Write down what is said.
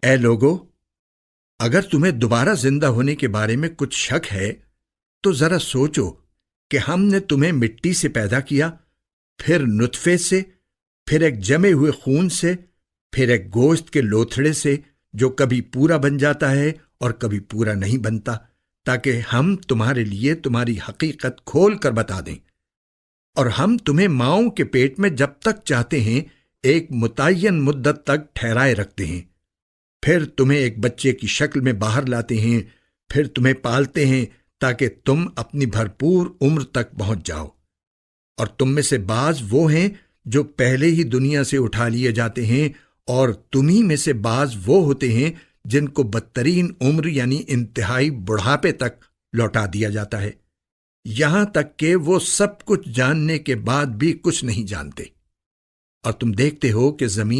اے لوگو، اگر تمہیں دوبارہ زندہ ہونے کے بارے میں کچھ شک ہے تو ذرا سوچو کہ ہم نے تمہیں مٹی سے پیدا کیا، پھر نطفے سے، پھر ایک جمے ہوئے خون سے، پھر ایک گوشت کے لوتھڑے سے جو کبھی پورا بن جاتا ہے اور کبھی پورا نہیں بنتا، تاکہ ہم تمہارے لیے تمہاری حقیقت کھول کر بتا دیں۔ اور ہم تمہیں ماؤں کے پیٹ میں جب تک چاہتے ہیں ایک متعین مدت تک ٹھہرائے رکھتے ہیں، پھر تمہیں ایک بچے کی شکل میں باہر لاتے ہیں، پھر تمہیں پالتے ہیں تاکہ تم اپنی بھرپور عمر تک پہنچ جاؤ۔ اور تم میں سے بعض وہ ہیں جو پہلے ہی دنیا سے اٹھا لیے جاتے ہیں، اور تمہیں میں سے بعض وہ ہوتے ہیں جن کو بدترین عمر یعنی انتہائی بڑھاپے تک لوٹا دیا جاتا ہے، یہاں تک کہ وہ سب کچھ جاننے کے بعد بھی کچھ نہیں جانتے۔ اور تم دیکھتے ہو کہ زمین